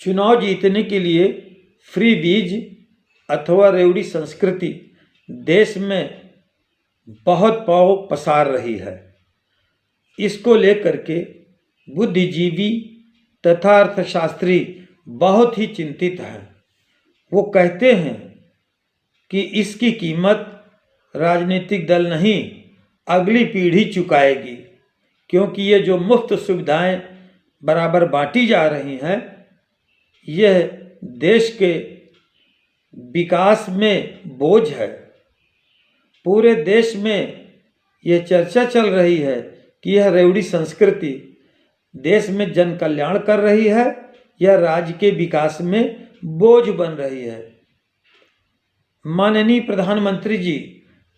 चुनाव जीतने के लिए फ्री बीज अथवा रेवड़ी संस्कृति देश में बहुत पसार रही है। इसको लेकर के बुद्धिजीवी तथा अर्थशास्त्री बहुत ही चिंतित हैं। वो कहते हैं कि इसकी कीमत राजनीतिक दल नहीं, अगली पीढ़ी चुकाएगी, क्योंकि ये जो मुफ्त सुविधाएं बराबर बांटी जा रही हैं, यह देश के विकास में बोझ है। पूरे देश में ये चर्चा चल रही है कि यह रेवड़ी संस्कृति देश में जन कल्याण कर रही है या राज्य के विकास में बोझ बन रही है। माननीय प्रधानमंत्री जी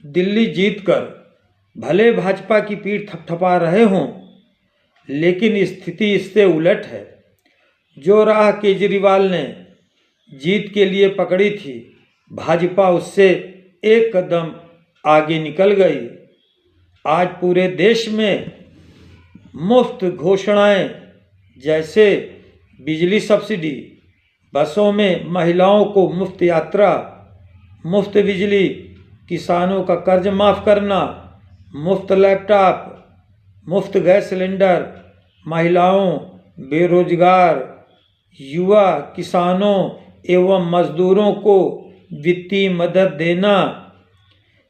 दिल्ली जीतकर भले भाजपा की पीठ थपथपा रहे हों, लेकिन स्थिति इससे उलट है। जो राह केजरीवाल ने जीत के लिए पकड़ी थी, भाजपा उससे एक कदम आगे निकल गई। आज पूरे देश में मुफ्त घोषणाएं जैसे बिजली सब्सिडी, बसों में महिलाओं को मुफ्त यात्रा, मुफ्त बिजली, किसानों का कर्ज माफ़ करना, मुफ्त लैपटॉप, मुफ्त गैस सिलेंडर, महिलाओं, बेरोजगार, युवा, किसानों एवं मजदूरों को वित्तीय मदद देना,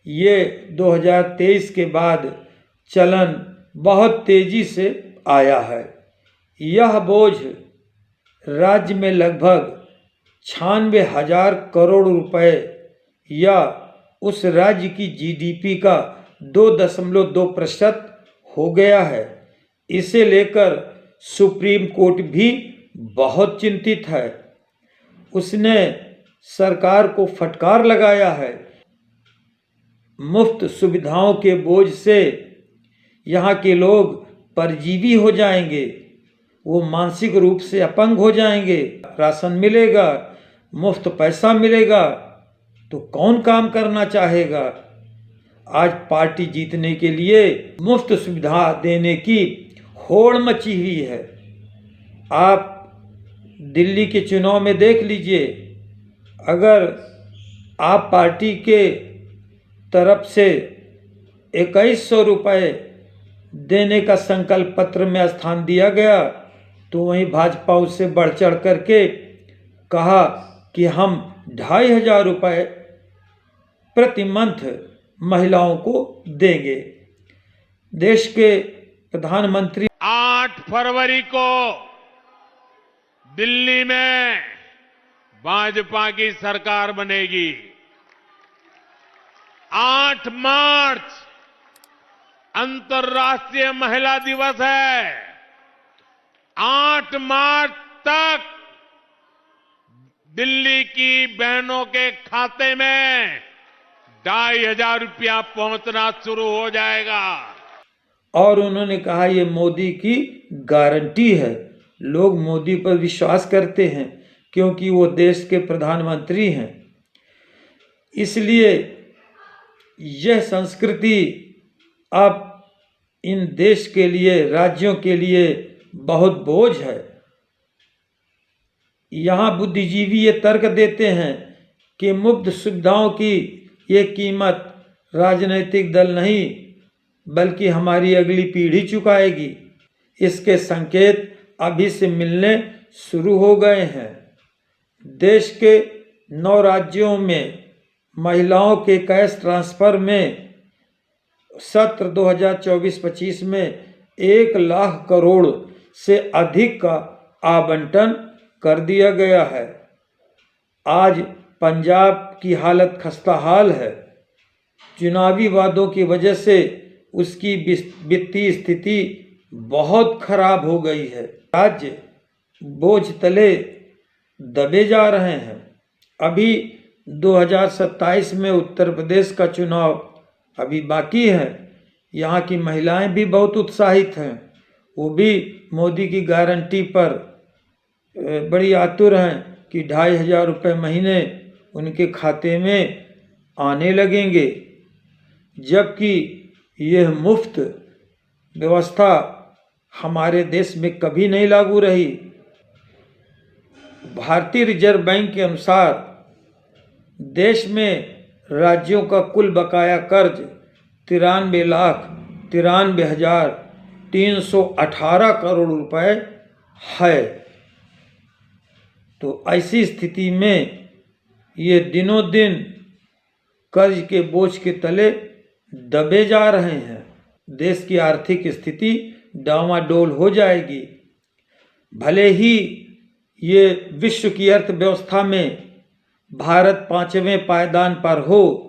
ये 2023 के बाद चलन बहुत तेजी से आया है। यह बोझ राज्य में लगभग 96,000 करोड़ रुपए या उस राज्य की जीडीपी का 2.2% हो गया है। इसे लेकर सुप्रीम कोर्ट भी बहुत चिंतित है। उसने सरकार को फटकार लगाया है। मुफ्त सुविधाओं के बोझ से यहाँ के लोग परजीवी हो जाएंगे, वो मानसिक रूप से अपंग हो जाएंगे। राशन मिलेगा, मुफ्त पैसा मिलेगा, तो कौन काम करना चाहेगा। आज पार्टी जीतने के लिए मुफ्त सुविधा देने की होड़ मची हुई है। आप दिल्ली के चुनाव में देख लीजिए, अगर आप पार्टी के तरफ से 2100 रुपये देने का संकल्प पत्र में स्थान दिया गया, तो वहीं भाजपा उससे बढ़ चढ़ करके कहा कि हम 2500 रुपये प्रति मंथ महिलाओं को देंगे। देश के प्रधानमंत्री 8 फरवरी को दिल्ली में भाजपा की सरकार बनेगी। 8 मार्च अंतर्राष्ट्रीय महिला दिवस है। 8 मार्च तक दिल्ली की बहनों के खाते में 2500 रुपया पहुंचना शुरू हो जाएगा। और उन्होंने कहा ये मोदी की गारंटी है। लोग मोदी पर विश्वास करते हैं क्योंकि वो देश के प्रधानमंत्री हैं। इसलिए यह संस्कृति अब इन देश के लिए, राज्यों के लिए बहुत बोझ है। यहाँ बुद्धिजीवी ये तर्क देते हैं कि मुफ्त सुविधाओं की ये कीमत राजनीतिक दल नहीं बल्कि हमारी अगली पीढ़ी चुकाएगी। इसके संकेत अभी से मिलने शुरू हो गए हैं। देश के 9 राज्यों में महिलाओं के कैश ट्रांसफर में सत्र 2024-25 में 1 लाख करोड़ से अधिक का आवंटन कर दिया गया है। आज पंजाब की हालत खस्ताहाल है। चुनावी वादों की वजह से उसकी वित्तीय स्थिति बहुत खराब हो गई है। राज्य बोझ तले दबे जा रहे हैं। अभी 2027 में उत्तर प्रदेश का चुनाव अभी बाकी है। यहाँ की महिलाएं भी बहुत उत्साहित हैं। वो भी मोदी की गारंटी पर बड़ी आतुर हैं कि 2500 रुपये महीने उनके खाते में आने लगेंगे, जबकि यह मुफ्त व्यवस्था हमारे देश में कभी नहीं लागू रही। भारतीय रिजर्व बैंक के अनुसार देश में राज्यों का कुल बकाया कर्ज 93,93,318 करोड़ रुपए है। तो ऐसी स्थिति में ये दिनों दिन कर्ज के बोझ के तले दबे जा रहे हैं। देश की आर्थिक स्थिति डामाडोल हो जाएगी। भले ही ये विश्व की अर्थव्यवस्था में भारत 5वें पायदान पर हो,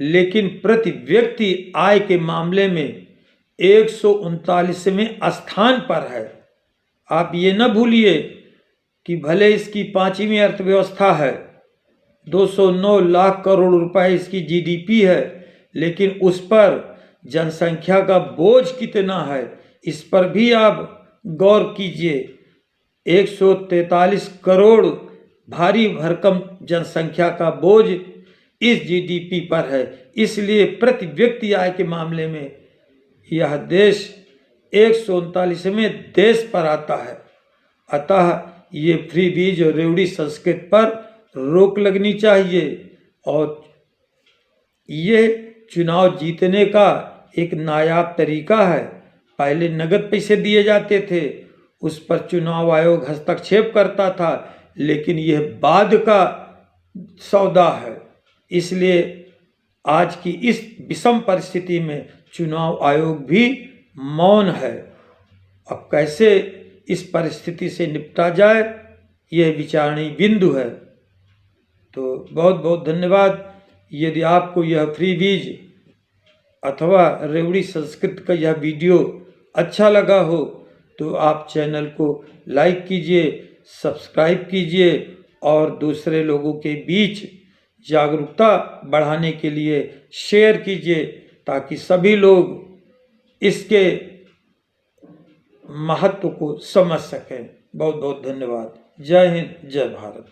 लेकिन प्रति व्यक्ति आय के मामले में 139वें स्थान पर है। आप ये न भूलिए कि भले इसकी 5वीं अर्थव्यवस्था है, 209 लाख करोड़ रुपए इसकी जीडीपी है, लेकिन उस पर जनसंख्या का बोझ कितना है इस पर भी आप गौर कीजिए। 143 करोड़ भारी भरकम जनसंख्या का बोझ इस जीडीपी पर है। इसलिए प्रति व्यक्ति आय के मामले में यह देश 139वें देश पर आता है। अतः ये फ्री बीज और रेवड़ी संस्कृत पर रोक लगनी चाहिए और ये चुनाव जीतने का एक नायाब तरीका है। पहले नगद पैसे दिए जाते थे, उस पर चुनाव आयोग हस्तक्षेप करता था, लेकिन यह बाद का सौदा है। इसलिए आज की इस विषम परिस्थिति में चुनाव आयोग भी मौन है। अब कैसे इस परिस्थिति से निपटा जाए, यह विचारणीय बिंदु है। तो बहुत बहुत धन्यवाद। यदि आपको यह फ्री बीज अथवा रेवड़ी संस्कृत का यह वीडियो अच्छा लगा हो तो आप चैनल को लाइक कीजिए, सब्सक्राइब कीजिए और दूसरे लोगों के बीच जागरूकता बढ़ाने के लिए शेयर कीजिए, ताकि सभी लोग इसके महत्व को समझ सकें। बहुत बहुत धन्यवाद। जय हिंद, जय भारत।